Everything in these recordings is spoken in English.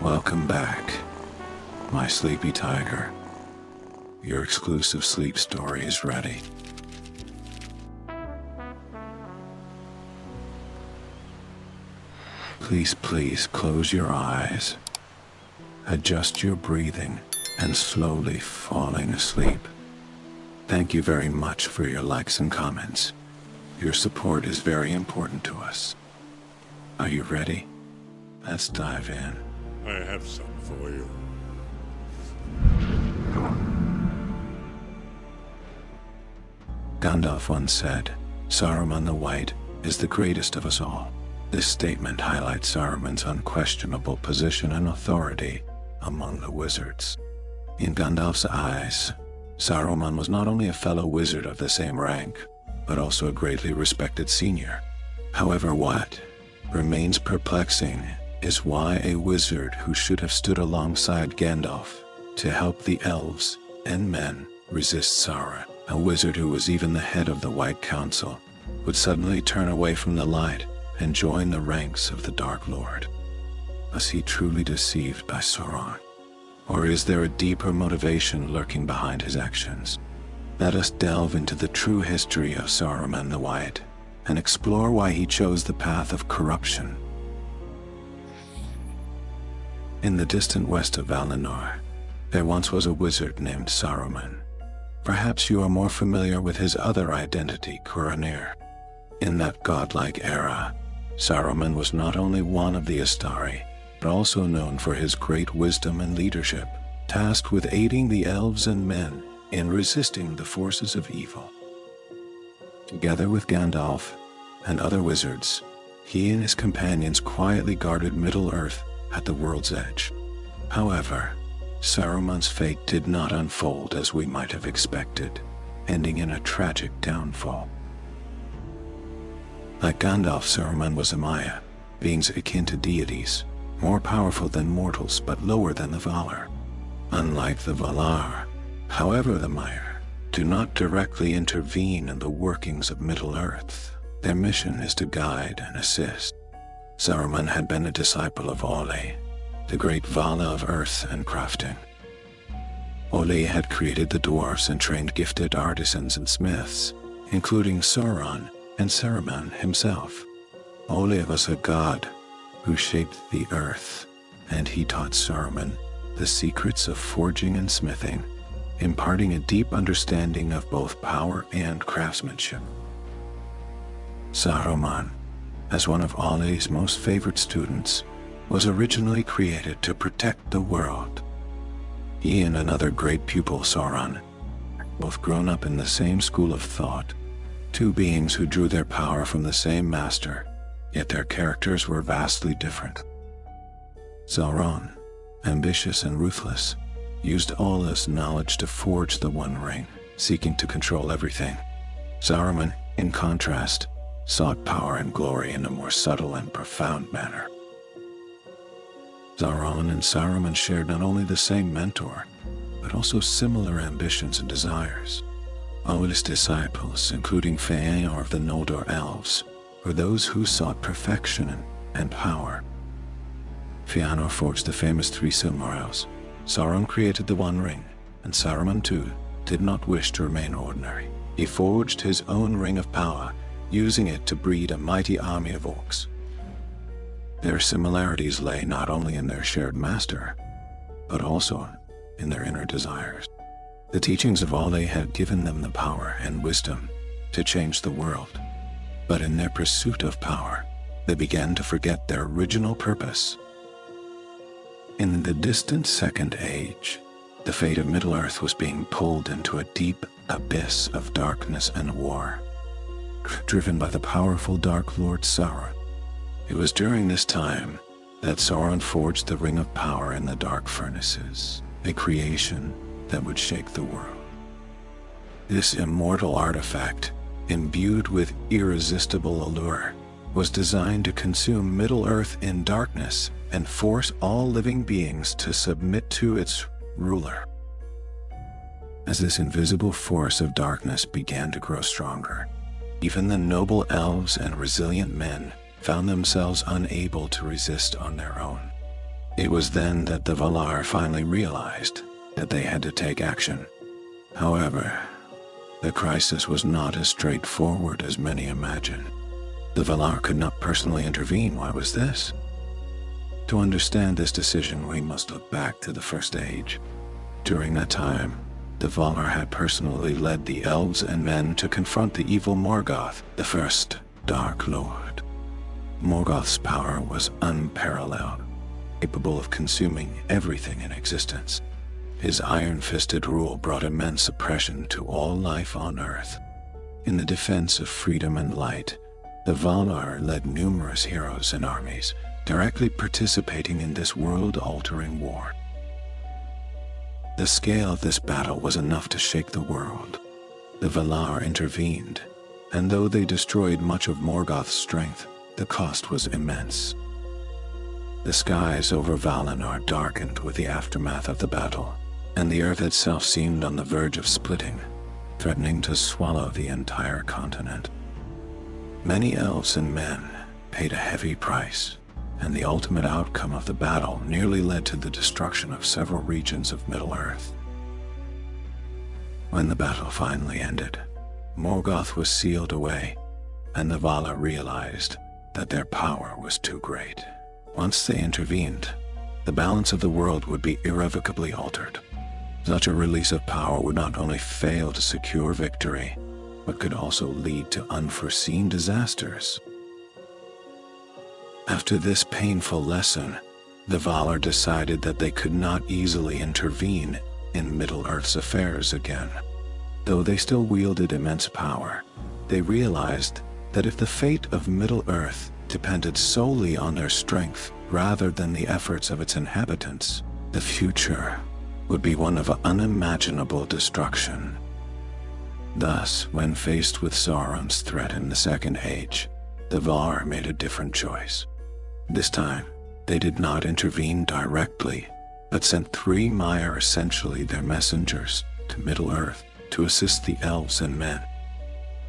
Welcome back, my sleepy tiger. Your exclusive sleep story is ready. Please close your eyes. Adjust your breathing and slowly falling asleep. Thank you very much for your likes and comments. Your support is very important to us. Are you ready? Let's dive in. I have some for you. Gandalf once said, "Saruman the White is the greatest of us all." This statement highlights Saruman's unquestionable position and authority among the wizards. In Gandalf's eyes, Saruman was not only a fellow wizard of the same rank, but also a greatly respected senior. However, what remains perplexing is why a wizard who should have stood alongside Gandalf to help the Elves and Men resist Sauron, a wizard who was even the head of the White Council, would suddenly turn away from the light and join the ranks of the Dark Lord. Was he truly deceived by Sauron? Or is there a deeper motivation lurking behind his actions? Let us delve into the true history of Saruman the White and explore why he chose the path of corruption. In the distant west of Valinor, there once was a wizard named Saruman. Perhaps you are more familiar with his other identity, Curanir. In that godlike era, Saruman was not only one of the Astari, but also known for his great wisdom and leadership, tasked with aiding the Elves and Men in resisting the forces of evil. Together with Gandalf and other wizards, he and his companions quietly guarded Middle-earth at the world's edge. However, Saruman's fate did not unfold as we might have expected, ending in a tragic downfall. Like Gandalf, Saruman was a Maya, beings akin to deities, more powerful than mortals but lower than the Valar. Unlike the Valar, however, the Maya do not directly intervene in the workings of Middle-earth. Their mission is to guide and assist. Saruman had been a disciple of Ole, the great Vala of earth and crafting. Ole had created the dwarves and trained gifted artisans and smiths, including Sauron and Saruman himself. Ole was a god who shaped the earth, and he taught Saruman the secrets of forging and smithing, imparting a deep understanding of both power and craftsmanship. Saruman, as one of Ole's most favored students, was originally created to protect the world. He and another great pupil, Sauron, both grown up in the same school of thought, two beings who drew their power from the same master, yet their characters were vastly different. Sauron, ambitious and ruthless, used Ole's knowledge to forge the One Ring, seeking to control everything. Saruman, in contrast, sought power and glory in a more subtle and profound manner. Sauron and Saruman shared not only the same mentor, but also similar ambitions and desires. Ole's disciples, including Fëanor of the Noldor Elves, were those who sought perfection and power. Fëanor forged the famous three Silmarils. Sauron created the One Ring, and Saruman too did not wish to remain ordinary. He forged his own ring of power, using it to breed a mighty army of orcs. Their similarities lay not only in their shared master, but also in their inner desires. The teachings of Ole had given them the power and wisdom to change the world, but in their pursuit of power, they began to forget their original purpose. In the distant Second Age, the fate of Middle-earth was being pulled into a deep abyss of darkness and war, driven by the powerful Dark Lord Sauron. It was during this time that Sauron forged the Ring of Power in the Dark Furnaces, a creation that would shake the world. This immortal artifact, imbued with irresistible allure, was designed to consume Middle-earth in darkness and force all living beings to submit to its ruler. As this invisible force of darkness began to grow stronger, even the noble elves and resilient men found themselves unable to resist on their own. It was then that the Valar finally realized that they had to take action. However, the crisis was not as straightforward as many imagined. The Valar could not personally intervene. Why was this? To understand this decision, we must look back to the First Age. During that time, the Valar had personally led the Elves and Men to confront the evil Morgoth, the first Dark Lord. Morgoth's power was unparalleled, capable of consuming everything in existence. His iron-fisted rule brought immense oppression to all life on Earth. In the defense of freedom and light, the Valar led numerous heroes and armies, directly participating in this world-altering war. The scale of this battle was enough to shake the world. The Valar intervened, and though they destroyed much of Morgoth's strength, the cost was immense. The skies over Valinor darkened with the aftermath of the battle, and the earth itself seemed on the verge of splitting, threatening to swallow the entire continent. Many elves and men paid a heavy price, and the ultimate outcome of the battle nearly led to the destruction of several regions of Middle-earth. When the battle finally ended, Morgoth was sealed away, and the Valar realized that their power was too great. Once they intervened, the balance of the world would be irrevocably altered. Such a release of power would not only fail to secure victory, but could also lead to unforeseen disasters. After this painful lesson, the Valar decided that they could not easily intervene in Middle-earth's affairs again. Though they still wielded immense power, they realized that if the fate of Middle-earth depended solely on their strength rather than the efforts of its inhabitants, the future would be one of unimaginable destruction. Thus, when faced with Sauron's threat in the Second Age, the Valar made a different choice. This time, they did not intervene directly, but sent 3 Maiar, essentially their messengers, to Middle-earth to assist the Elves and Men.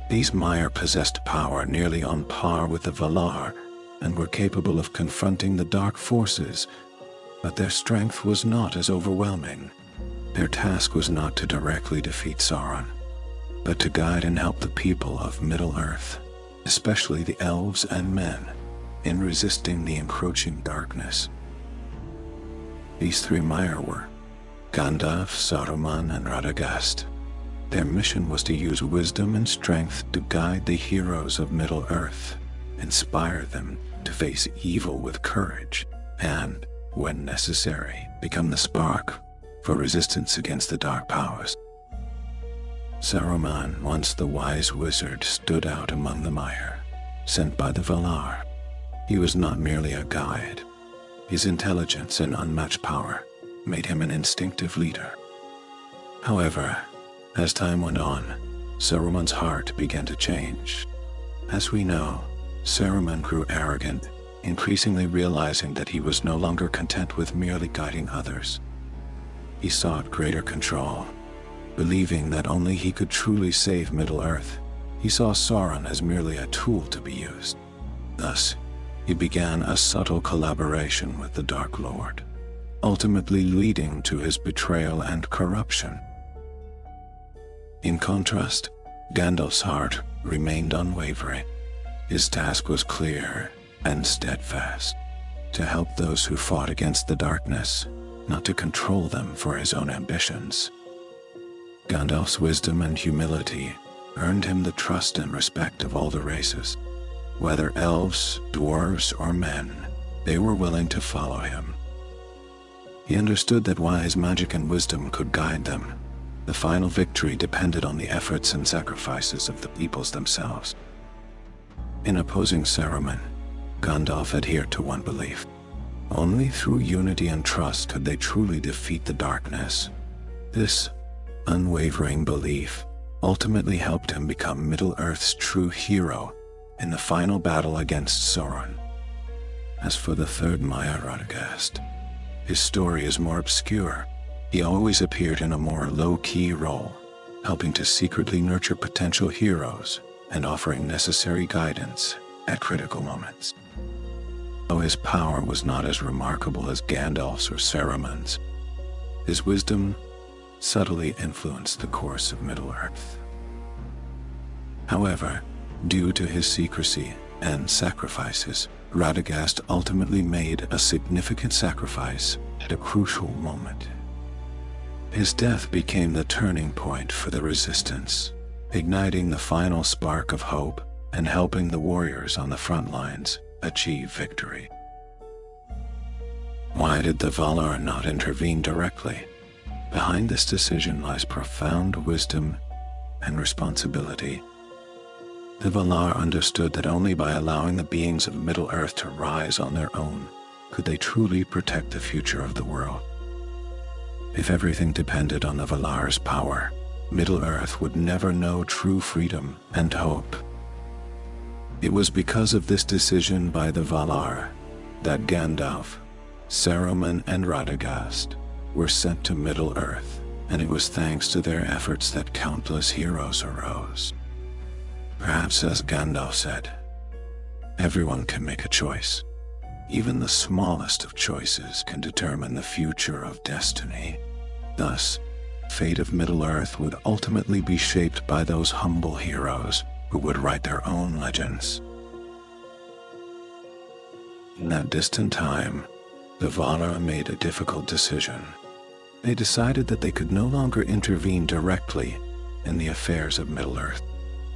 These Maiar possessed power nearly on par with the Valar, and were capable of confronting the dark forces, but their strength was not as overwhelming. Their task was not to directly defeat Sauron, but to guide and help the people of Middle-earth, especially the Elves and Men, in resisting the encroaching darkness. These 3 Maiar were Gandalf, Saruman, and Radagast. Their mission was to use wisdom and strength to guide the heroes of Middle-earth, inspire them to face evil with courage, and, when necessary, become the spark for resistance against the dark powers. Saruman, once the wise wizard, stood out among the Maiar, sent by the Valar. He was not merely a guide. His intelligence and unmatched power made him an instinctive leader. However, as time went on, Saruman's heart began to change. As we know, Saruman grew arrogant, increasingly realizing that he was no longer content with merely guiding others. He sought greater control. Believing that only he could truly save Middle-earth, he saw Sauron as merely a tool to be used. Thus, he began a subtle collaboration with the Dark Lord, ultimately leading to his betrayal and corruption. In contrast, Gandalf's heart remained unwavering. His task was clear and steadfast: to help those who fought against the darkness, not to control them for his own ambitions. Gandalf's wisdom and humility earned him the trust and respect of all the races. Whether elves, dwarves, or men, they were willing to follow him. He understood that while his magic and wisdom could guide them, the final victory depended on the efforts and sacrifices of the peoples themselves. In opposing Saruman, Gandalf adhered to one belief: only through unity and trust could they truly defeat the darkness. This unwavering belief ultimately helped him become Middle-earth's true hero in the final battle against Sauron. As for the 3rd Maiar, Radagast, his story is more obscure. He always appeared in a more low-key role, helping to secretly nurture potential heroes and offering necessary guidance at critical moments. Though his power was not as remarkable as Gandalf's or Saruman's, his wisdom subtly influenced the course of Middle-earth. However, due to his secrecy and sacrifices, Radagast ultimately made a significant sacrifice at a crucial moment. His death became the turning point for the Resistance, igniting the final spark of hope and helping the warriors on the front lines achieve victory. Why did the Valar not intervene directly? Behind this decision lies profound wisdom and responsibility. The Valar understood that only by allowing the beings of Middle-earth to rise on their own could they truly protect the future of the world. If everything depended on the Valar's power, Middle-earth would never know true freedom and hope. It was because of this decision by the Valar that Gandalf, Saruman, and Radagast were sent to Middle-earth, and it was thanks to their efforts that countless heroes arose. Perhaps as Gandalf said, everyone can make a choice. Even the smallest of choices can determine the future of destiny. Thus, fate of Middle-earth would ultimately be shaped by those humble heroes who would write their own legends. In that distant time, the Valar made a difficult decision. They decided that they could no longer intervene directly in the affairs of Middle-earth.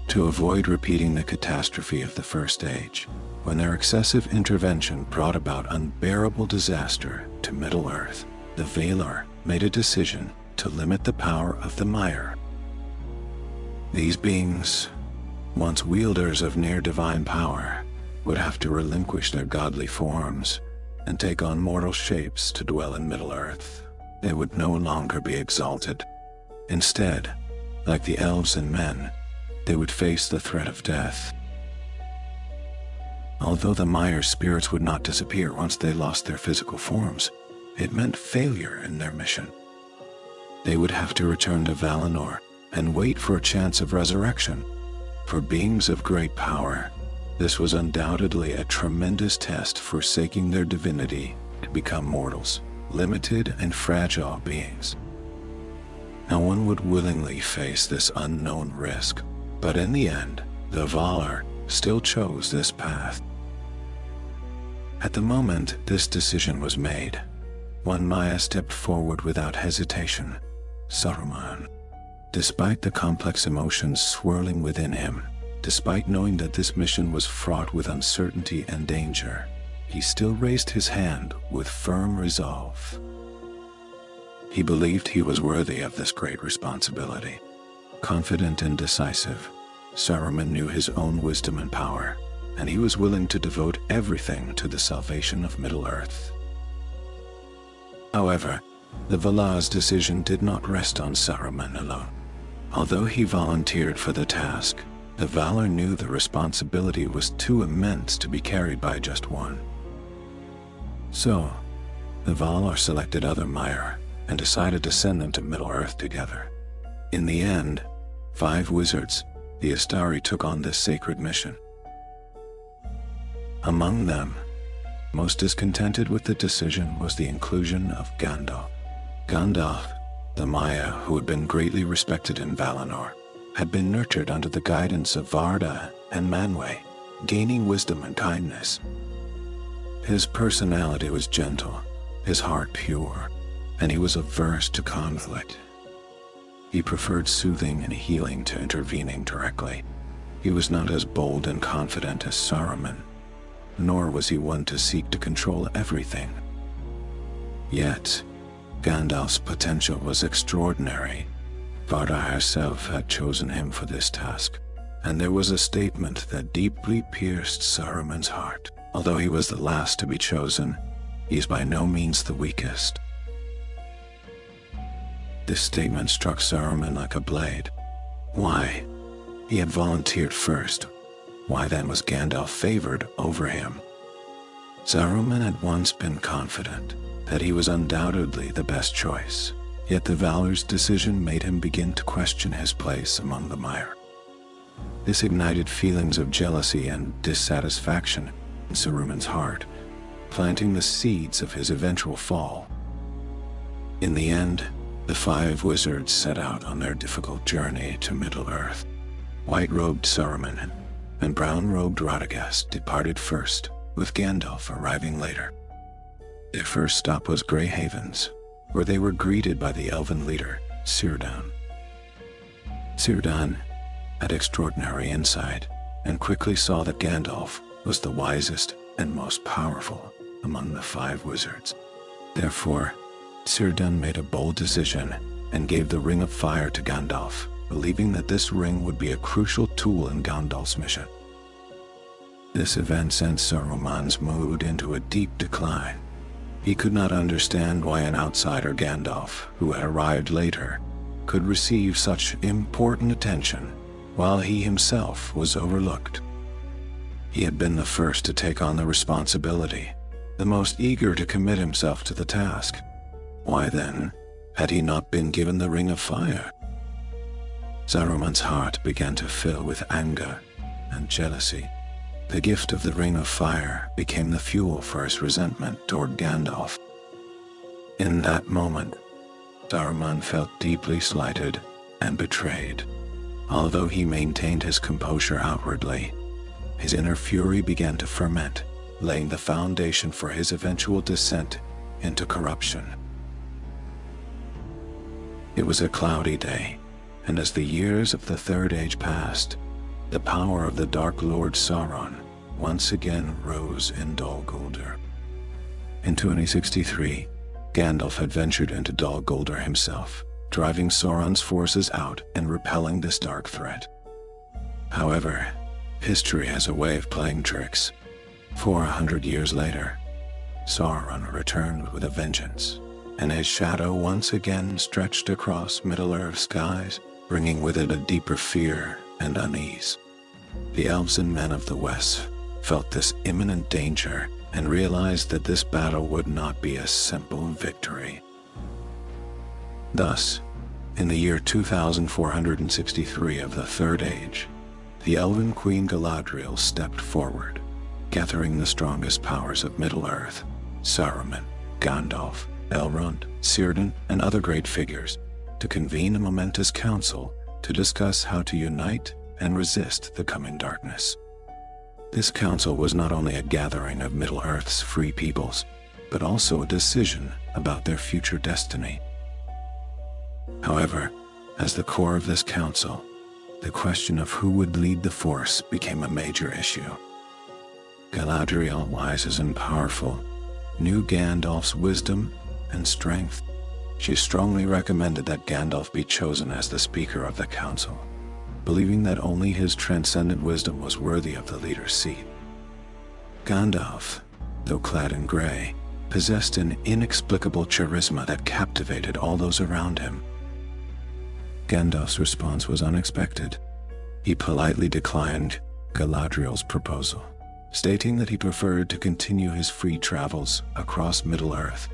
To avoid repeating the catastrophe of the First Age, when their excessive intervention brought about unbearable disaster to Middle-earth, the Valar made a decision to limit the power of the Maiar. These beings, once wielders of near-divine power, would have to relinquish their godly forms and take on mortal shapes to dwell in Middle-earth. They would no longer be exalted. Instead, like the Elves and Men, they would face the threat of death. Although the Maiar spirits would not disappear once they lost their physical forms, it meant failure in their mission. They would have to return to Valinor and wait for a chance of resurrection. For beings of great power, this was undoubtedly a tremendous test forsaking their divinity to become mortals, limited and fragile beings. No one would willingly face this unknown risk, but in the end, the Valar still chose this path. At the moment this decision was made, one Maiar stepped forward without hesitation, Saruman. Despite the complex emotions swirling within him, despite knowing that this mission was fraught with uncertainty and danger, he still raised his hand with firm resolve. He believed he was worthy of this great responsibility. Confident and decisive, Saruman knew his own wisdom and power, and he was willing to devote everything to the salvation of Middle-earth. However, the Valar's decision did not rest on Saruman alone. Although he volunteered for the task, the Valar knew the responsibility was too immense to be carried by just one. So, the Valar selected other Maiar and decided to send them to Middle-earth together. In the end, 5 wizards, the Astari, took on this sacred mission. Among them, most discontented with the decision was the inclusion of Gandalf. Gandalf, the Maiar who had been greatly respected in Valinor, had been nurtured under the guidance of Varda and Manwë, gaining wisdom and kindness. His personality was gentle, his heart pure, and he was averse to conflict. He preferred soothing and healing to intervening directly. He was not as bold and confident as Saruman, nor was he one to seek to control everything. Yet, Gandalf's potential was extraordinary. Varda herself had chosen him for this task, and there was a statement that deeply pierced Saruman's heart. Although he was the last to be chosen, he is by no means the weakest. This statement struck Saruman like a blade. Why? He had volunteered first. Why then was Gandalf favored over him? Saruman had once been confident that he was undoubtedly the best choice, yet the Valar's decision made him begin to question his place among the Maiar. This ignited feelings of jealousy and dissatisfaction in Saruman's heart, planting the seeds of his eventual fall. In the end, the 5 wizards set out on their difficult journey to Middle-earth. White-robed Saruman and brown-robed Radagast departed first, with Gandalf arriving later. Their first stop was Grey Havens, where they were greeted by the elven leader, Círdan. Círdan had extraordinary insight and quickly saw that Gandalf was the wisest and most powerful among the 5 wizards. Therefore, Círdan made a bold decision and gave the Ring of Fire to Gandalf, believing that this ring would be a crucial tool in Gandalf's mission. This event sent Saruman's mood into a deep decline. He could not understand why an outsider Gandalf, who had arrived later, could receive such important attention while he himself was overlooked. He had been the first to take on the responsibility, the most eager to commit himself to the task. Why then had he not been given the Ring of Fire? Saruman's heart began to fill with anger and jealousy. The gift of the Ring of Fire became the fuel for his resentment toward Gandalf. In that moment, Saruman felt deeply slighted and betrayed. Although he maintained his composure outwardly, his inner fury began to ferment, laying the foundation for his eventual descent into corruption. It was a cloudy day, and as the years of the Third Age passed, the power of the Dark Lord Sauron once again rose in Dol Guldur. In 2063, Gandalf had ventured into Dol Guldur himself, driving Sauron's forces out and repelling this dark threat. However, history has a way of playing tricks. 400 years later, Sauron returned with a vengeance, and his shadow once again stretched across Middle-earth skies, bringing with it a deeper fear and unease. The Elves and Men of the West felt this imminent danger and realized that this battle would not be a simple victory. Thus, in the year 2463 of the Third Age, the Elven Queen Galadriel stepped forward, gathering the strongest powers of Middle-earth, Saruman, Gandalf, Elrond, Círdan, and other great figures, to convene a momentous council to discuss how to unite and resist the coming darkness. This council was not only a gathering of Middle-earth's free peoples, but also a decision about their future destiny. However, as the core of this council, the question of who would lead the force became a major issue. Galadriel, wise and powerful, knew Gandalf's wisdom and strength. She strongly recommended that Gandalf be chosen as the speaker of the council, believing that only his transcendent wisdom was worthy of the leader's seat. Gandalf, though clad in gray, possessed an inexplicable charisma that captivated all those around him. Gandalf's response was unexpected. He politely declined Galadriel's proposal, stating that he preferred to continue his free travels across Middle-earth,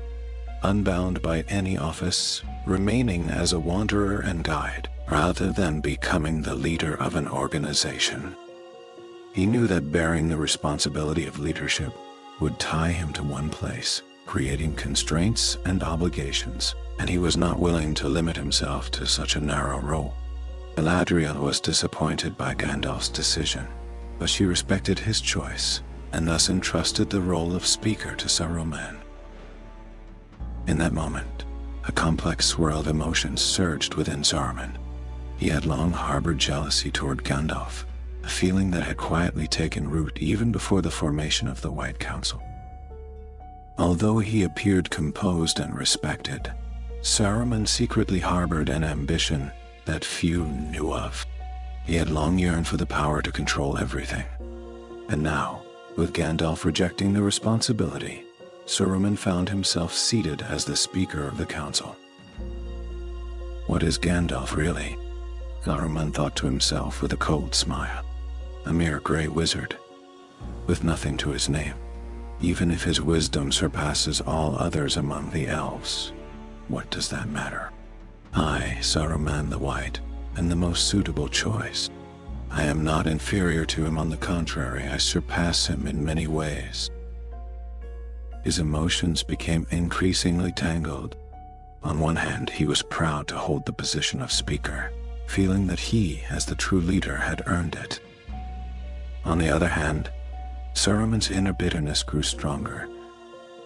unbound by any office, remaining as a wanderer and guide, rather than becoming the leader of an organization. He knew that bearing the responsibility of leadership would tie him to one place, creating constraints and obligations, and he was not willing to limit himself to such a narrow role. Galadriel was disappointed by Gandalf's decision, but she respected his choice and thus entrusted the role of speaker to Saruman. In that moment, a complex swirl of emotions surged within Saruman. He had long harbored jealousy toward Gandalf, a feeling that had quietly taken root even before the formation of the White Council. Although he appeared composed and respected, Saruman secretly harbored an ambition that few knew of. He had long yearned for the power to control everything. And now, with Gandalf rejecting the responsibility, Saruman found himself seated as the speaker of the council. What is Gandalf really? Saruman thought to himself with a cold smile. A mere gray wizard, with nothing to his name. Even if his wisdom surpasses all others among the elves, what does that matter? I, Saruman the White, am the most suitable choice. I am not inferior to him, on the contrary, I surpass him in many ways. His emotions became increasingly tangled. On one hand, he was proud to hold the position of speaker, feeling that he, as the true leader, had earned it. On the other hand, Saruman's inner bitterness grew stronger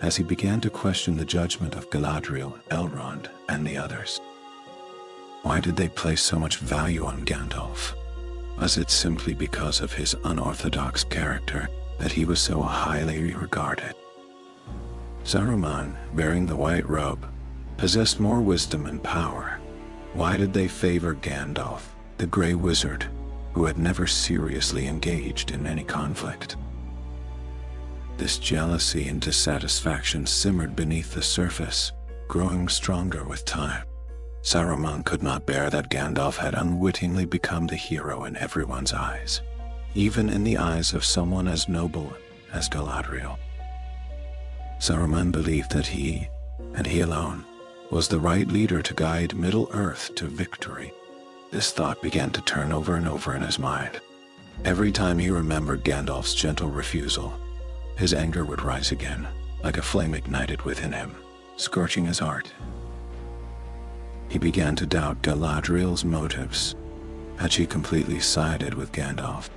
as he began to question the judgment of Galadriel, Elrond, and the others. Why did they place so much value on Gandalf? Was it simply because of his unorthodox character that he was so highly regarded? Saruman, bearing the white robe, possessed more wisdom and power. Why did they favor Gandalf, the Grey Wizard, who had never seriously engaged in any conflict? This jealousy and dissatisfaction simmered beneath the surface, growing stronger with time. Saruman could not bear that Gandalf had unwittingly become the hero in everyone's eyes, even in the eyes of someone as noble as Galadriel. Saruman believed that he, and he alone, was the right leader to guide Middle-earth to victory. This thought began to turn over and over in his mind. Every time he remembered Gandalf's gentle refusal, his anger would rise again, like a flame ignited within him, scorching his heart. He began to doubt Galadriel's motives. Had she completely sided with Gandalf?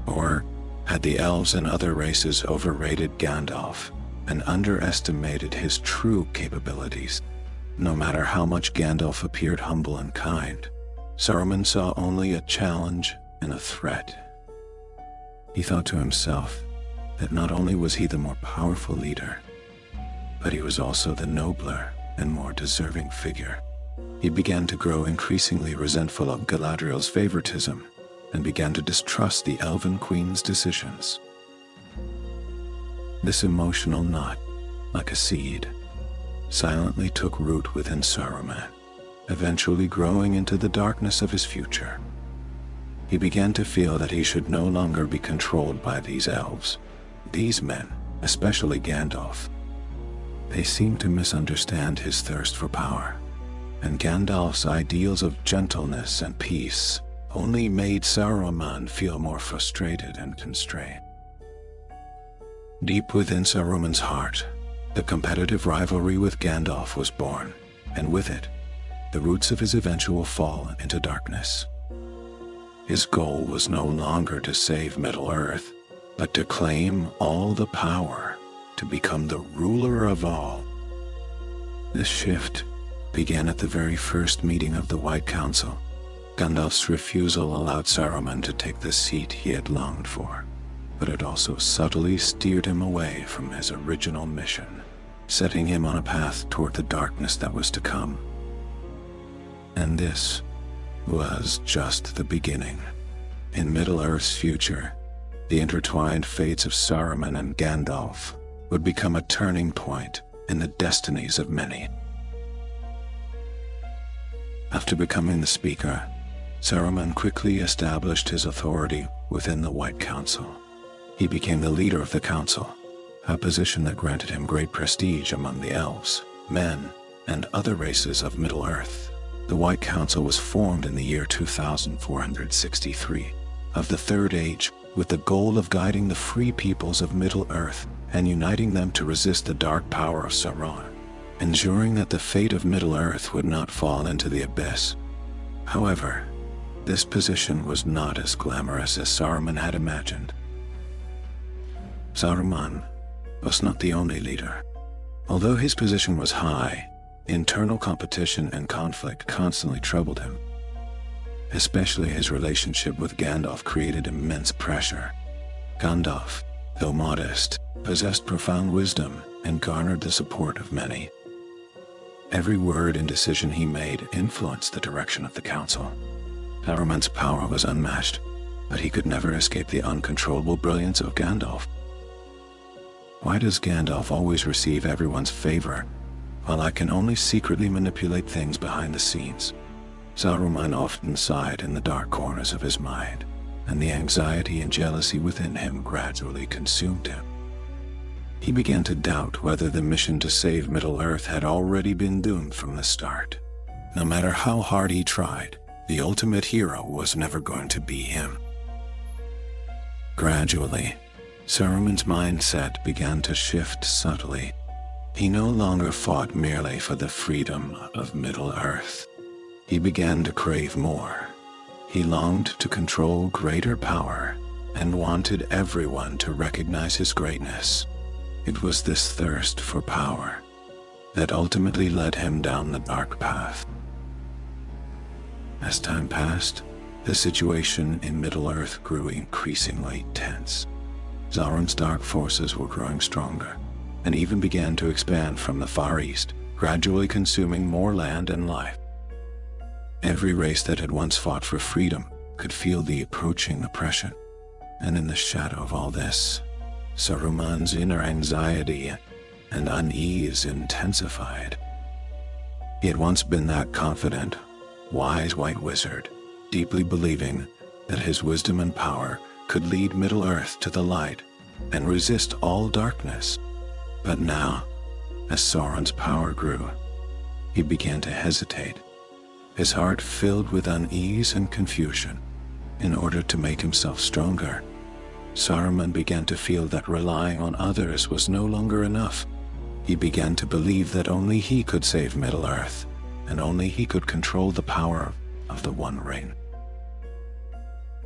Or had the elves and other races overrated Gandalf and underestimated his true capabilities? No matter how much Gandalf appeared humble and kind, Saruman saw only a challenge and a threat. He thought to himself that not only was he the more powerful leader, but he was also the nobler and more deserving figure. He began to grow increasingly resentful of Galadriel's favoritism and began to distrust the Elven Queen's decisions. This emotional knot, like a seed, silently took root within Saruman, eventually growing into the darkness of his future. He began to feel that he should no longer be controlled by these elves. These men, especially Gandalf, they seemed to misunderstand his thirst for power, and Gandalf's ideals of gentleness and peace only made Saruman feel more frustrated and constrained. Deep within Saruman's heart, the competitive rivalry with Gandalf was born, and with it, the roots of his eventual fall into darkness. His goal was no longer to save Middle-earth, but to claim all the power, to become the ruler of all. This shift began at the very first meeting of the White Council. Gandalf's refusal allowed Saruman to take the seat he had longed for, but it also subtly steered him away from his original mission, setting him on a path toward the darkness that was to come. And this was just the beginning. In Middle-earth's future, the intertwined fates of Saruman and Gandalf would become a turning point in the destinies of many. After becoming the speaker, Saruman quickly established his authority within the White Council. He became the leader of the council, a position that granted him great prestige among the elves, men, and other races of Middle-earth. The White Council was formed in the year 2463 of the Third Age, with the goal of guiding the free peoples of Middle-earth and uniting them to resist the dark power of Sauron, ensuring that the fate of Middle-earth would not fall into the abyss. However, this position was not as glamorous as Saruman had imagined. Saruman was not the only leader. Although his position was high, internal competition and conflict constantly troubled him. Especially his relationship with Gandalf created immense pressure. Gandalf, though modest, possessed profound wisdom and garnered the support of many. Every word and decision he made influenced the direction of the council. Saruman's power was unmatched, but he could never escape the uncontrollable brilliance of Gandalf. Why does Gandalf always receive everyone's favor, while I can only secretly manipulate things behind the scenes? Saruman often sighed in the dark corners of his mind, and the anxiety and jealousy within him gradually consumed him. He began to doubt whether the mission to save Middle-earth had already been doomed from the start. No matter how hard he tried, the ultimate hero was never going to be him. Gradually, Saruman's mindset began to shift subtly. He no longer fought merely for the freedom of Middle-earth. He began to crave more. He longed to control greater power and wanted everyone to recognize his greatness. It was this thirst for power that ultimately led him down the dark path. As time passed, the situation in Middle-earth grew increasingly tense. Sauron's dark forces were growing stronger, and even began to expand from the Far East, gradually consuming more land and life. Every race that had once fought for freedom could feel the approaching oppression, and in the shadow of all this, Saruman's inner anxiety and unease intensified. He had once been that confident, wise white wizard, deeply believing that his wisdom and power could lead Middle-earth to the light and resist all darkness. But now, as Sauron's power grew, he began to hesitate, his heart filled with unease and confusion. In order to make himself stronger, Saruman began to feel that relying on others was no longer enough. He began to believe that only he could save Middle-earth, and only he could control the power of the One Ring.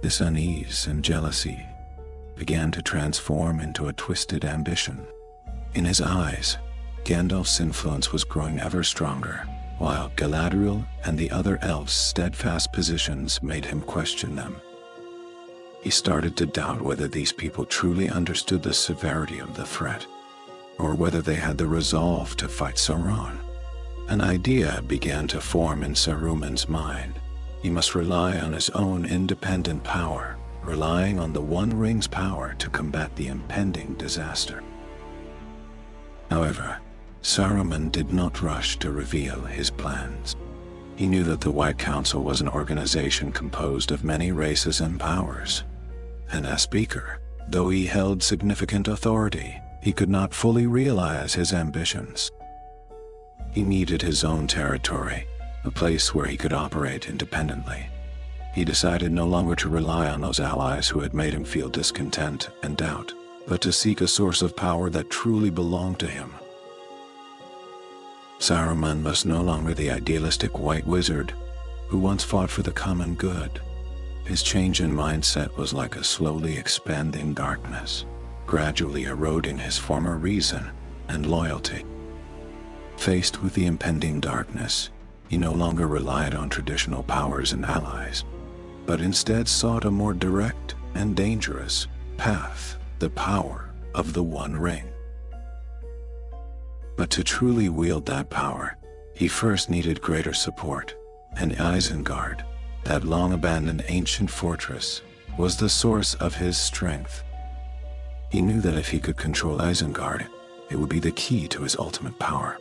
This unease and jealousy began to transform into a twisted ambition. In his eyes, Gandalf's influence was growing ever stronger, while Galadriel and the other elves' steadfast positions made him question them. He started to doubt whether these people truly understood the severity of the threat, or whether they had the resolve to fight Sauron. An idea began to form in Saruman's mind. He must rely on his own independent power, relying on the One Ring's power to combat the impending disaster. However, Saruman did not rush to reveal his plans. He knew that the White Council was an organization composed of many races and powers, and as speaker, though he held significant authority, he could not fully realize his ambitions. He needed his own territory, a place where he could operate independently. He decided no longer to rely on those allies who had made him feel discontent and doubt, but to seek a source of power that truly belonged to him. Saruman was no longer the idealistic white wizard who once fought for the common good. His change in mindset was like a slowly expanding darkness, gradually eroding his former reason and loyalty. Faced with the impending darkness, he no longer relied on traditional powers and allies, but instead sought a more direct and dangerous path, the power of the One Ring. But to truly wield that power, he first needed greater support, and Isengard, that long-abandoned ancient fortress, was the source of his strength. He knew that if he could control Isengard, it would be the key to his ultimate power.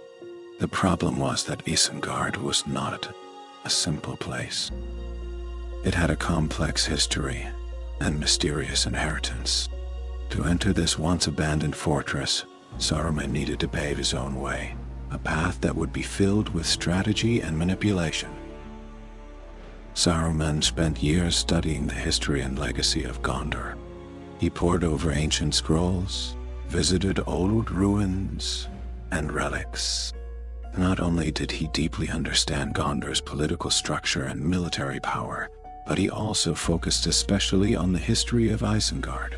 The problem was that Isengard was not a simple place. It had a complex history and mysterious inheritance. To enter this once-abandoned fortress, Saruman needed to pave his own way, a path that would be filled with strategy and manipulation. Saruman spent years studying the history and legacy of Gondor. He pored over ancient scrolls, visited old ruins, and relics. Not only did he deeply understand Gondor's political structure and military power, but he also focused especially on the history of Isengard.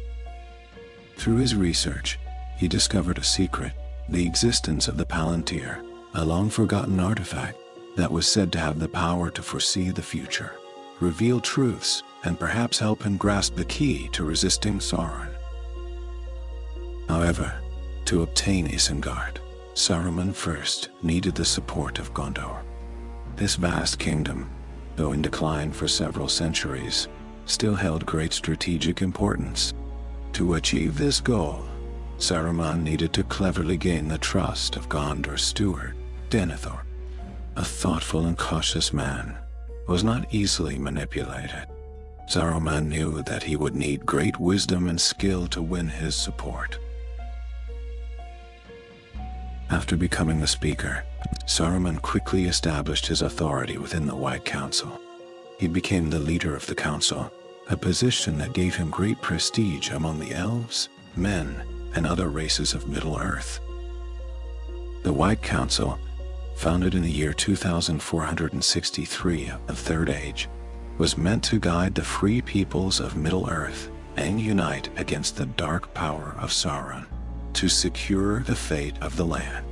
Through his research, he discovered a secret, the existence of the Palantir, a long-forgotten artifact that was said to have the power to foresee the future, reveal truths, and perhaps help him grasp the key to resisting Sauron. However, to obtain Isengard, Saruman first needed the support of Gondor. This vast kingdom, though in decline for several centuries, still held great strategic importance. To achieve this goal, Saruman needed to cleverly gain the trust of Gondor's steward, Denethor. A thoughtful and cautious man was not easily manipulated. Saruman knew that he would need great wisdom and skill to win his support. After becoming the speaker, Saruman quickly established his authority within the White Council. He became the leader of the council, a position that gave him great prestige among the elves men, and other races of Middle-earth. The White Council, founded in the year 2463 of the Third Age, was meant to guide the free peoples of Middle-earth and unite against the dark power of Sauron to secure the fate of the land.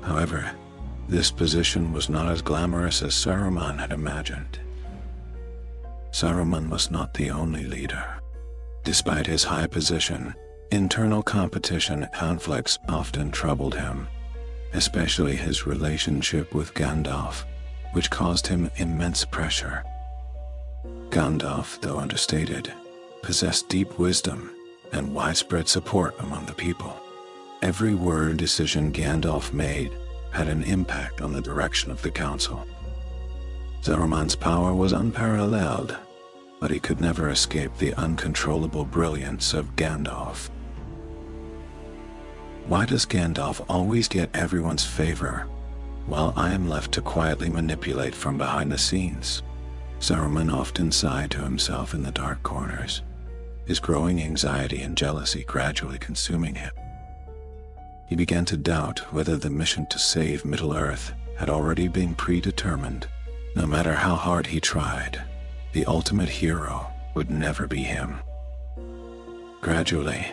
However, this position was not as glamorous as Saruman had imagined. Saruman was not the only leader. Despite his high position, internal competition and conflicts often troubled him, especially his relationship with Gandalf, which caused him immense pressure. Gandalf, though understated, possessed deep wisdom and widespread support among the people. Every word decision Gandalf made had an impact on the direction of the council. Saruman's power was unparalleled, but he could never escape the uncontrollable brilliance of Gandalf. Why does Gandalf always get everyone's favor, while I am left to quietly manipulate from behind the scenes? Saruman often sighed to himself in the dark corners, his growing anxiety and jealousy gradually consuming him. He began to doubt whether the mission to save Middle-earth had already been predetermined. No matter how hard he tried, the ultimate hero would never be him. Gradually,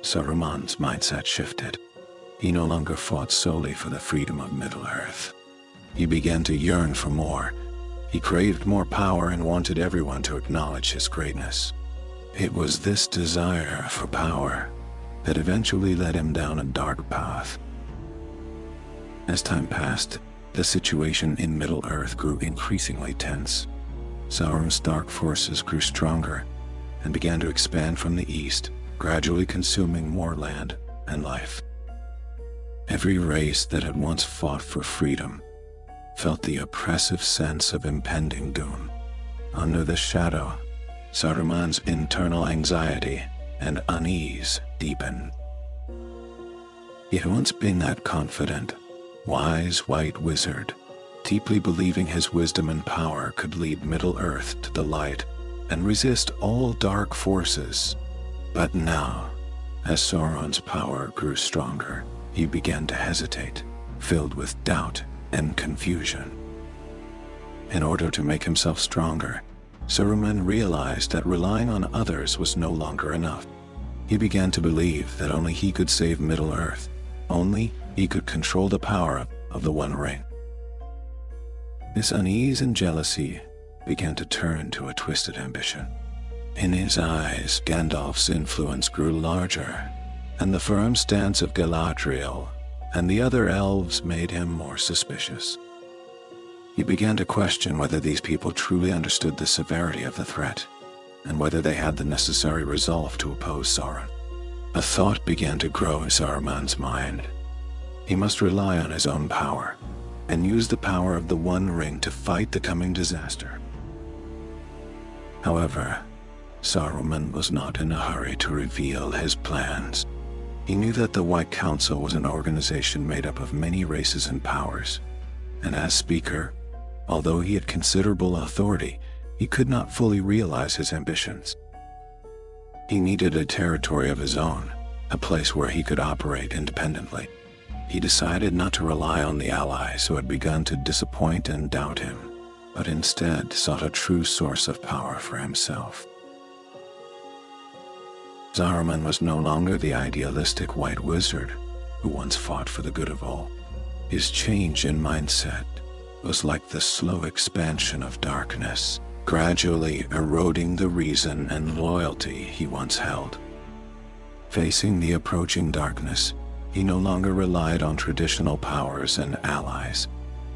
Saruman's mindset shifted. He no longer fought solely for the freedom of Middle-earth. He began to yearn for more. He craved more power and wanted everyone to acknowledge his greatness. It was this desire for power that eventually led him down a dark path. As time passed, the situation in Middle-earth grew increasingly tense. Sauron's dark forces grew stronger and began to expand from the east, gradually consuming more land and life. Every race that had once fought for freedom felt the oppressive sense of impending doom. Under the shadow, Saruman's internal anxiety and unease deepened. He had once been that confident, wise white wizard, deeply believing his wisdom and power could lead Middle-earth to the light and resist all dark forces. But now, as Sauron's power grew stronger, he began to hesitate, filled with doubt and confusion. In order to make himself stronger, Saruman realized that relying on others was no longer enough. He began to believe that only he could save Middle-earth, only he could control the power of the One Ring. This unease and jealousy began to turn to a twisted ambition. In his eyes, Gandalf's influence grew larger, and the firm stance of Galadriel and the other elves made him more suspicious. He began to question whether these people truly understood the severity of the threat, and whether they had the necessary resolve to oppose Sauron. A thought began to grow in Saruman's mind. He must rely on his own power, and use the power of the One Ring to fight the coming disaster. However, Saruman was not in a hurry to reveal his plans. He knew that the White Council was an organization made up of many races and powers, and as speaker, although he had considerable authority, he could not fully realize his ambitions. He needed a territory of his own, a place where he could operate independently. He decided not to rely on the allies who had begun to disappoint and doubt him, but instead sought a true source of power for himself. Saruman was no longer the idealistic white wizard who once fought for the good of all. His change in mindset was like the slow expansion of darkness, gradually eroding the reason and loyalty he once held. Facing the approaching darkness, he no longer relied on traditional powers and allies,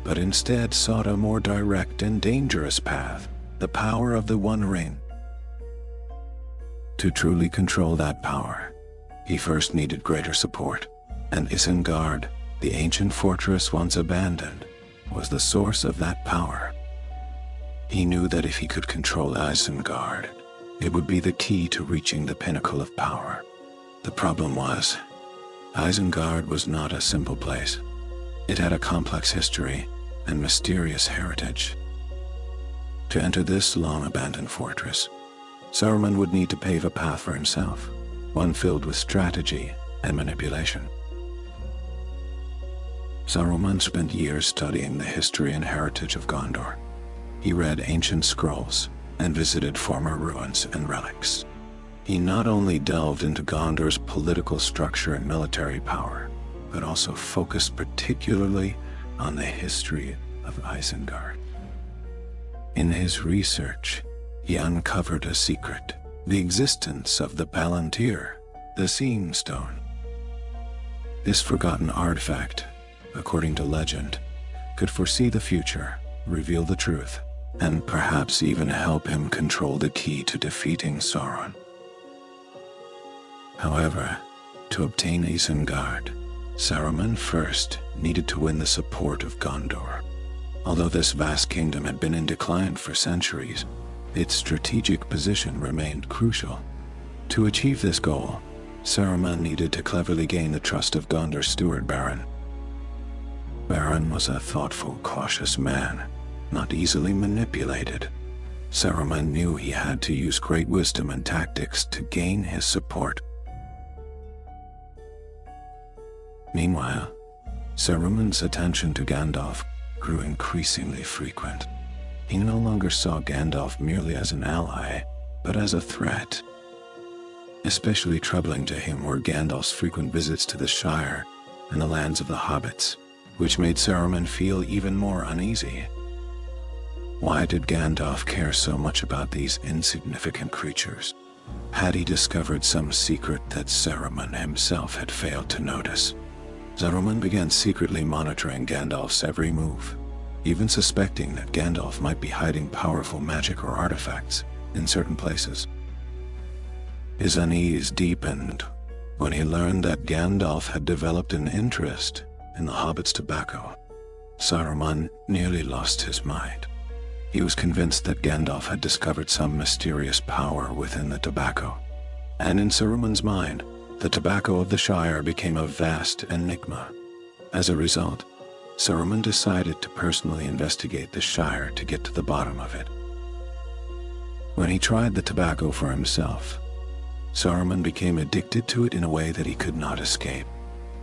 but instead sought a more direct and dangerous path, the power of the One Ring. To truly control that power, he first needed greater support, and Isengard, the ancient fortress once abandoned, was the source of that power. He knew that if he could control Isengard, it would be the key to reaching the pinnacle of power. The problem was, Isengard was not a simple place. It had a complex history and mysterious heritage. To enter this long-abandoned fortress, Saruman would need to pave a path for himself. one filled with strategy and manipulation. Saruman spent years studying the history and heritage of Gondor. He read ancient scrolls and visited former ruins and relics. He not only delved into Gondor's political structure and military power, but also focused particularly on the history of Isengard. In his research, he uncovered a secret: the existence of the Palantir, the Seeing Stone. This forgotten artifact, according to legend, could foresee the future, reveal the truth, and perhaps even help him control the key to defeating Sauron. However, to obtain Isengard, Saruman first needed to win the support of Gondor. Although this vast kingdom had been in decline for centuries, its strategic position remained crucial. To achieve this goal, Saruman needed to cleverly gain the trust of Gondor's steward Baron. Baron was a thoughtful, cautious man, not easily manipulated. Saruman knew he had to use great wisdom and tactics to gain his support. Meanwhile, Saruman's attention to Gandalf grew increasingly frequent. He no longer saw Gandalf merely as an ally, but as a threat. Especially troubling to him were Gandalf's frequent visits to the Shire and the lands of the hobbits, which made Saruman feel even more uneasy. Why did Gandalf care so much about these insignificant creatures? Had he discovered some secret that Saruman himself had failed to notice? Saruman began secretly monitoring Gandalf's every move, even suspecting that Gandalf might be hiding powerful magic or artifacts in certain places. His unease deepened when he learned that Gandalf had developed an interest in the hobbit's tobacco. Saruman nearly lost his mind. He was convinced that Gandalf had discovered some mysterious power within the tobacco, and in Saruman's mind, the tobacco of the Shire became a vast enigma. As a result, Saruman decided to personally investigate the Shire to get to the bottom of it. When he tried the tobacco for himself, Saruman became addicted to it in a way that he could not escape.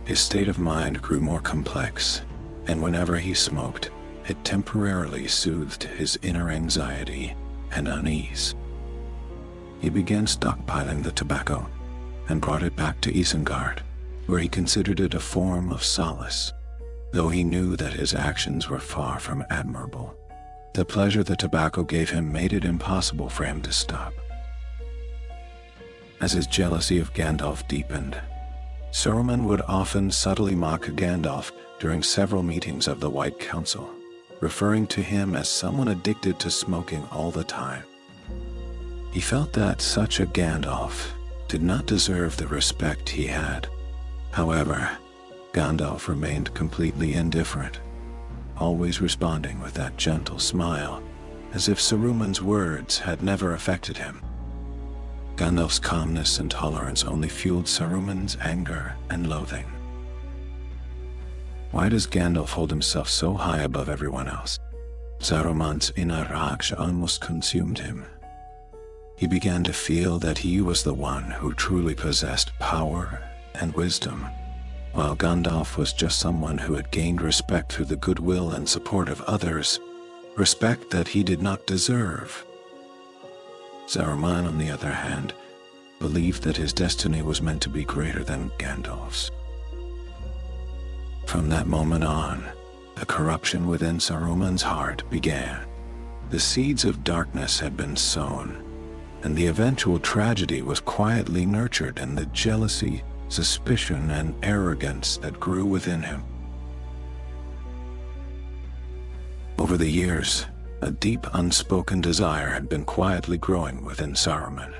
His state of mind grew more complex, and whenever he smoked, it temporarily soothed his inner anxiety and unease. He began stockpiling the tobacco and brought it back to Isengard, where he considered it a form of solace, though he knew that his actions were far from admirable. The pleasure the tobacco gave him made it impossible for him to stop. As his jealousy of Gandalf deepened, Saruman would often subtly mock Gandalf during several meetings of the White Council, referring to him as someone addicted to smoking all the time. He felt that such a Gandalf did not deserve the respect he had. However, Gandalf remained completely indifferent, always responding with that gentle smile, as if Saruman's words had never affected him. Gandalf's calmness and tolerance only fueled Saruman's anger and loathing. Why does Gandalf hold himself so high above everyone else? Saruman's inner rage almost consumed him. He began to feel that he was the one who truly possessed power and wisdom, while Gandalf was just someone who had gained respect through the goodwill and support of others, respect that he did not deserve. Saruman, on the other hand, believed that his destiny was meant to be greater than Gandalf's. From that moment on, the corruption within Saruman's heart began. The seeds of darkness had been sown, and the eventual tragedy was quietly nurtured in the jealousy, suspicion, and arrogance that grew within him. Over the years, a deep unspoken desire had been quietly growing within Saruman.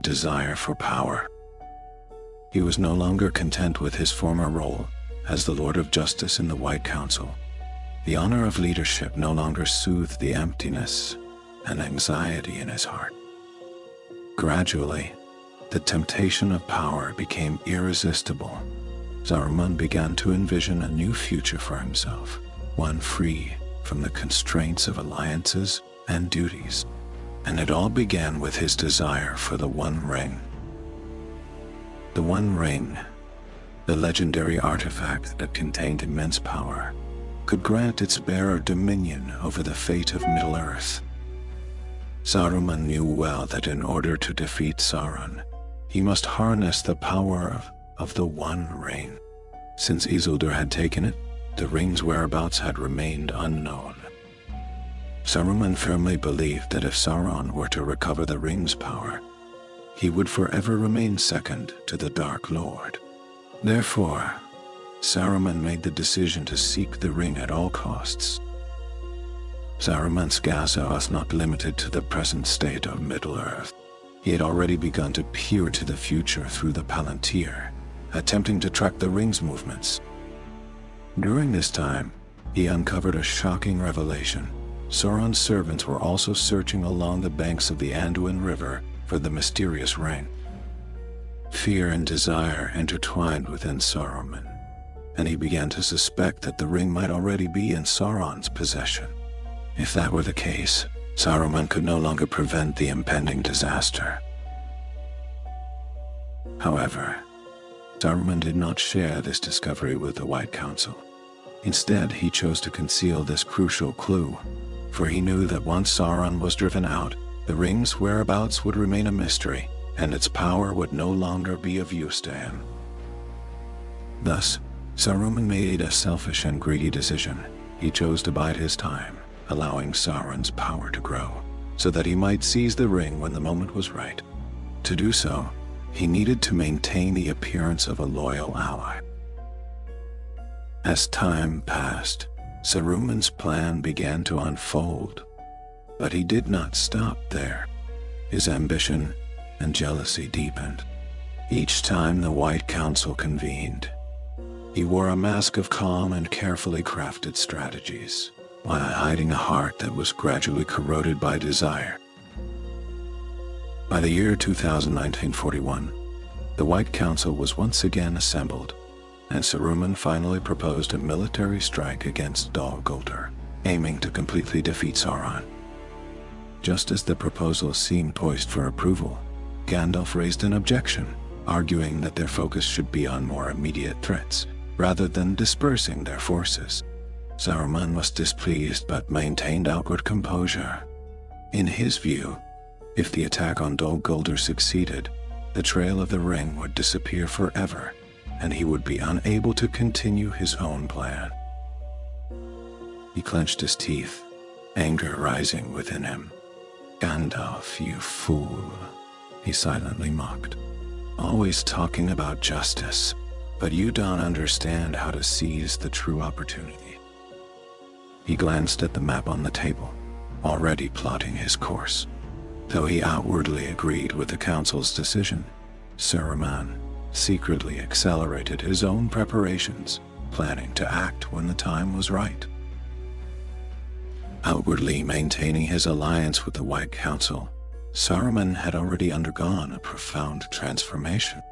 Desire for power. He was no longer content with his former role as the Lord of Justice in the White Council. The honor of leadership no longer soothed the emptiness and anxiety in his heart. Gradually, the temptation of power became irresistible. Saruman began to envision a new future for himself, one free from the constraints of alliances and duties. And it all began with his desire for the One Ring. The One Ring, the legendary artifact that contained immense power, could grant its bearer dominion over the fate of Middle-earth. Saruman knew well that in order to defeat Sauron, he must harness the power of the One Ring. Since Isildur had taken it, the ring's whereabouts had remained unknown. Saruman firmly believed that if Sauron were to recover the ring's power, he would forever remain second to the Dark Lord. Therefore, Saruman made the decision to seek the ring at all costs. Saruman's gaza was not limited to the present state of Middle-earth. He had already begun to peer to the future through the Palantir, attempting to track the ring's movements. During this time, he uncovered a shocking revelation. Sauron's servants were also searching along the banks of the Anduin River for the mysterious ring. Fear and desire intertwined within Saruman, and he began to suspect that the ring might already be in Sauron's possession. If that were the case, Saruman could no longer prevent the impending disaster. However, Saruman did not share this discovery with the White Council. Instead, he chose to conceal this crucial clue, for he knew that once Sauron was driven out, the ring's whereabouts would remain a mystery, and its power would no longer be of use to him. Thus, Saruman made a selfish and greedy decision. He chose to bide his time, allowing Sauron's power to grow, so that he might seize the ring when the moment was right. To do so, he needed to maintain the appearance of a loyal ally. As time passed, Saruman's plan began to unfold, but he did not stop there. His ambition and jealousy deepened. Each time the White Council convened, he wore a mask of calm and carefully crafted strategies, while hiding a heart that was gradually corroded by desire. By the year 1941, the White Council was once again assembled, and Saruman finally proposed a military strike against Dol Guldur, aiming to completely defeat Sauron. Just as the proposal seemed poised for approval, Gandalf raised an objection, arguing that their focus should be on more immediate threats, rather than dispersing their forces. Saruman was displeased but maintained outward composure. In his view, if the attack on Dol Guldur succeeded, the trail of the ring would disappear forever, and he would be unable to continue his own plan. He clenched his teeth, anger rising within him. "Gandalf, you fool," he silently mocked. "Always talking about justice, but you don't understand how to seize the true opportunity." He glanced at the map on the table, already plotting his course. Though he outwardly agreed with the council's decision, Saruman secretly accelerated his own preparations, planning to act when the time was right. Outwardly maintaining his alliance with the White Council, Saruman had already undergone a profound transformation.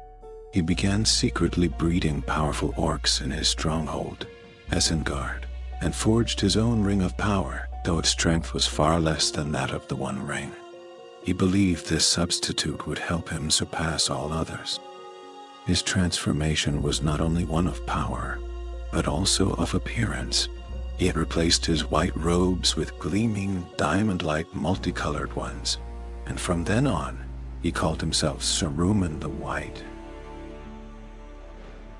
He began secretly breeding powerful orcs in his stronghold, Isengard, and forged his own ring of power, though its strength was far less than that of the One Ring. He believed this substitute would help him surpass all others. His transformation was not only one of power, but also of appearance. He had replaced his white robes with gleaming, diamond-like, multicolored ones, and from then on, he called himself Saruman the White.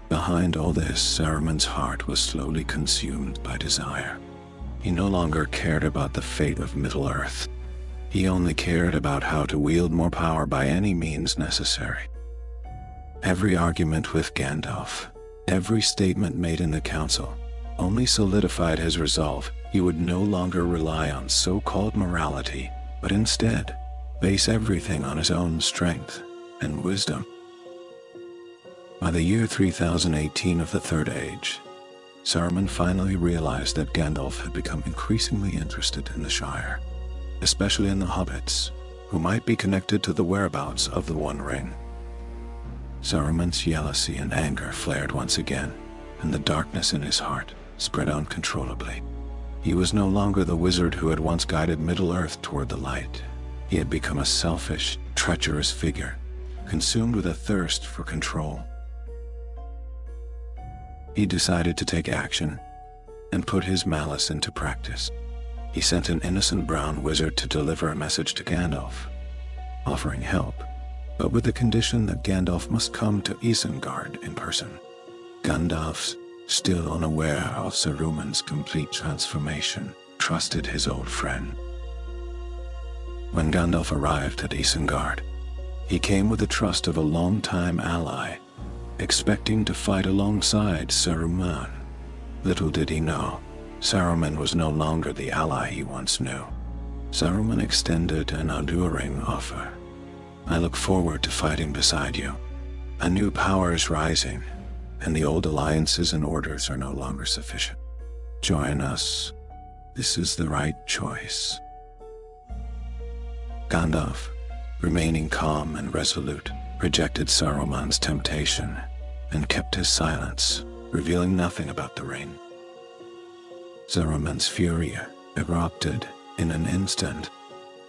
Behind all this, Saruman's heart was slowly consumed by desire. He no longer cared about the fate of Middle-earth. He only cared about how to wield more power by any means necessary. Every argument with Gandalf, every statement made in the council, only solidified his resolve. He would no longer rely on so-called morality, but instead base everything on his own strength and wisdom. By the year 3018 of the Third Age, Saruman finally realized that Gandalf had become increasingly interested in the Shire, especially in the hobbits, who might be connected to the whereabouts of the One Ring. Saruman's jealousy and anger flared once again, and the darkness in his heart spread uncontrollably. He was no longer the wizard who had once guided Middle-earth toward the light. He had become a selfish, treacherous figure, consumed with a thirst for control. He decided to take action and put his malice into practice. He sent an innocent brown wizard to deliver a message to Gandalf, offering help, but with the condition that Gandalf must come to Isengard in person. Gandalf, still unaware of Saruman's complete transformation, trusted his old friend. When Gandalf arrived at Isengard, he came with the trust of a longtime ally, expecting to fight alongside Saruman. Little did he know, Saruman was no longer the ally he once knew. Saruman extended an alluring offer. "I look forward to fighting beside you. A new power is rising, and the old alliances and orders are no longer sufficient. Join us. This is the right choice." Gandalf, remaining calm and resolute, rejected Saruman's temptation and kept his silence, revealing nothing about the ring. Saruman's fury erupted in an instant.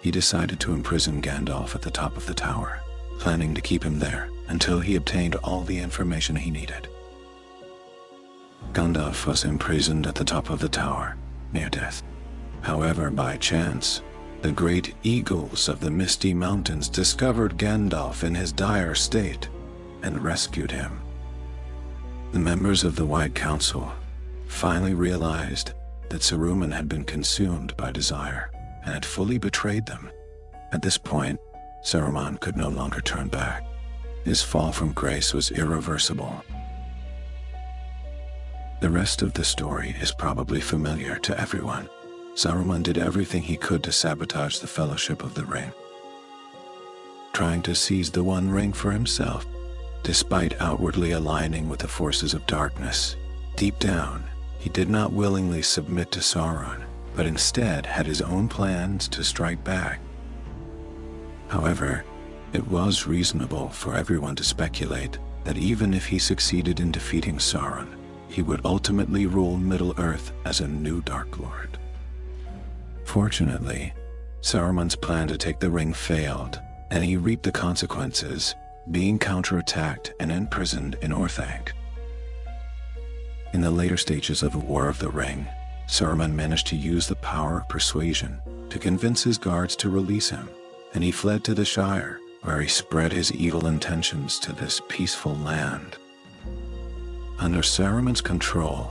He decided to imprison Gandalf at the top of the tower, planning to keep him there until he obtained all the information he needed. Gandalf was imprisoned at the top of the tower, near death. However, by chance, the great eagles of the Misty Mountains discovered Gandalf in his dire state and rescued him. The members of the White Council finally realized that Saruman had been consumed by desire and had fully betrayed them. At this point, Saruman could no longer turn back. His fall from grace was irreversible. The rest of the story is probably familiar to everyone. Saruman did everything he could to sabotage the Fellowship of the Ring, trying to seize the One Ring for himself. Despite outwardly aligning with the forces of darkness, deep down, he did not willingly submit to Sauron, but instead had his own plans to strike back. However, it was reasonable for everyone to speculate that even if he succeeded in defeating Sauron, he would ultimately rule Middle-earth as a new Dark Lord. Fortunately, Saruman's plan to take the ring failed, and he reaped the consequences, being counterattacked and imprisoned in Orthanc. In the later stages of the War of the Ring, Saruman managed to use the power of persuasion to convince his guards to release him, and he fled to the Shire, where he spread his evil intentions to this peaceful land. Under Saruman's control,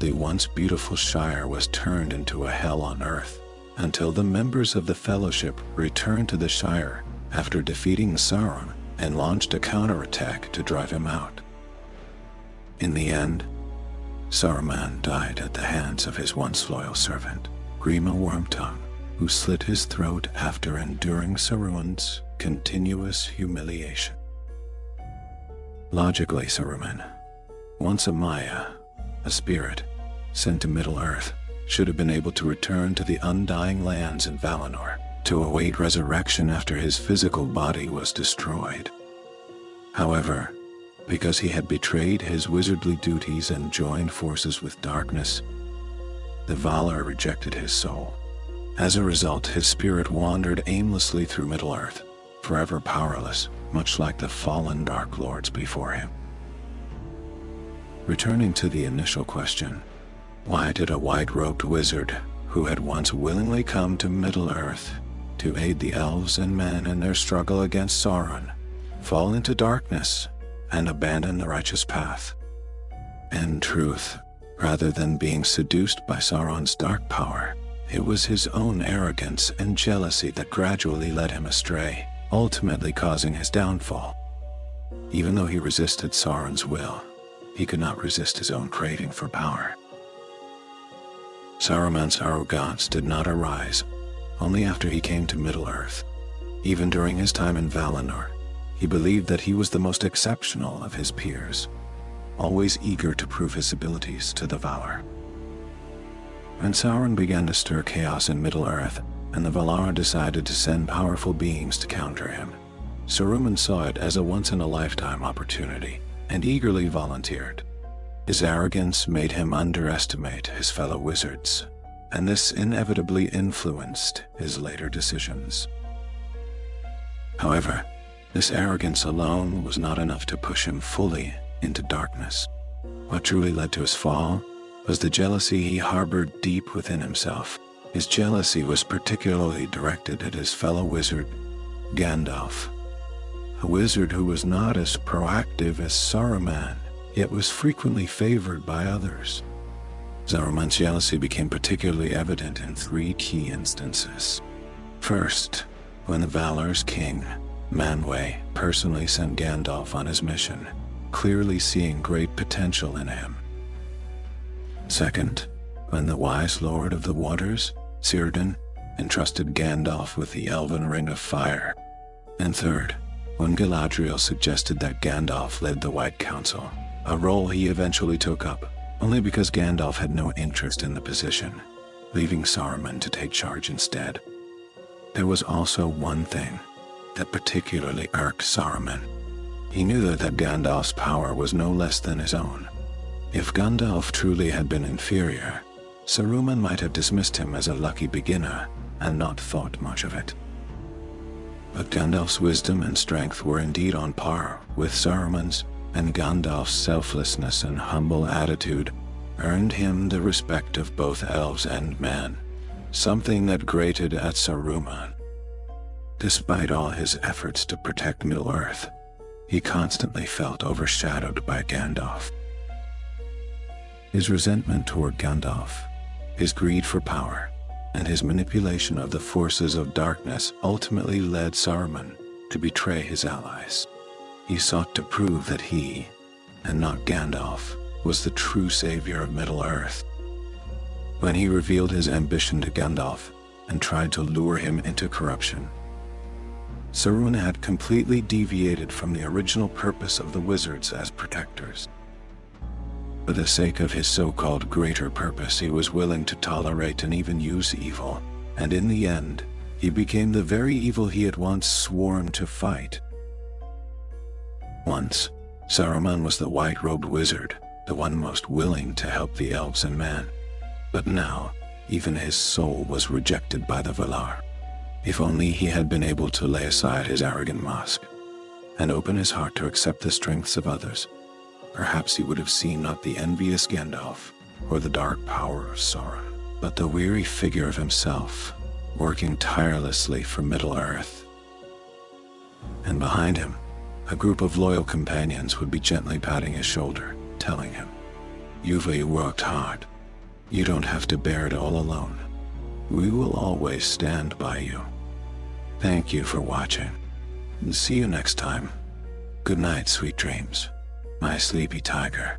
the once beautiful Shire was turned into a hell on earth, until the members of the Fellowship returned to the Shire after defeating Sauron and launched a counterattack to drive him out. In the end, Saruman died at the hands of his once loyal servant, Grima Wormtongue, who slit his throat after enduring Saruman's continuous humiliation. Logically, Saruman, once a Maya, a spirit, sent to Middle-earth, should have been able to return to the undying lands in Valinor to await resurrection after his physical body was destroyed. However, because he had betrayed his wizardly duties and joined forces with darkness, the Valar rejected his soul. As a result, his spirit wandered aimlessly through Middle-earth, forever powerless, much like the fallen Dark Lords before him. Returning to the initial question, why did a white-robed wizard who had once willingly come to Middle-earth to aid the Elves and Men in their struggle against Sauron fall into darkness and abandon the righteous path? In truth, rather than being seduced by Sauron's dark power, it was his own arrogance and jealousy that gradually led him astray, ultimately causing his downfall. Even though he resisted Sauron's will, he could not resist his own craving for power. Saruman's arrogance did not arise only after he came to Middle-earth. Even during his time in Valinor, he believed that he was the most exceptional of his peers, always eager to prove his abilities to the Valar. When Sauron began to stir chaos in Middle-earth, and the Valar decided to send powerful beings to counter him, Saruman saw it as a once-in-a-lifetime opportunity and eagerly volunteered. His arrogance made him underestimate his fellow wizards, and this inevitably influenced his later decisions. However, This arrogance alone was not enough to push him fully into darkness. What truly led to his fall was the jealousy he harbored deep within himself. His jealousy was particularly directed at his fellow wizard, Gandalf, a wizard who was not as proactive as Saruman, yet was frequently favored by others. Saruman's jealousy became particularly evident in three key instances. First, when the Valor's king, Manwë, personally sent Gandalf on his mission, clearly seeing great potential in him. Second, when the wise Lord of the Waters, Círdan, entrusted Gandalf with the Elven Ring of Fire. And third, when Galadriel suggested that Gandalf led the White Council, a role he eventually took up, only because Gandalf had no interest in the position, leaving Saruman to take charge instead. There was also one thing that particularly irked Saruman. He knew that Gandalf's power was no less than his own. If Gandalf truly had been inferior, Saruman might have dismissed him as a lucky beginner and not thought much of it. But Gandalf's wisdom and strength were indeed on par with Saruman's, and Gandalf's selflessness and humble attitude earned him the respect of both elves and men, something that grated at Saruman. Despite all his efforts to protect Middle-earth, he constantly felt overshadowed by Gandalf. His resentment toward Gandalf, his greed for power, and his manipulation of the forces of darkness ultimately led Saruman to betray his allies. He sought to prove that he, and not Gandalf, was the true savior of Middle-earth. When he revealed his ambition to Gandalf and tried to lure him into corruption, Saruman had completely deviated from the original purpose of the wizards as protectors. For the sake of his so-called greater purpose, he was willing to tolerate and even use evil, and in the end, he became the very evil he had once sworn to fight. Once, Saruman was the white-robed wizard, the one most willing to help the Elves and Men. But now, even his soul was rejected by the Valar. If only he had been able to lay aside his arrogant mask and open his heart to accept the strengths of others, perhaps he would have seen not the envious Gandalf or the dark power of Sauron, but the weary figure of himself, working tirelessly for Middle-earth. And behind him, a group of loyal companions would be gently patting his shoulder, telling him, "You've worked hard. You don't have to bear it all alone. We will always stand by you." Thank you for watching, and see you next time. Good night, sweet dreams, my sleepy tiger.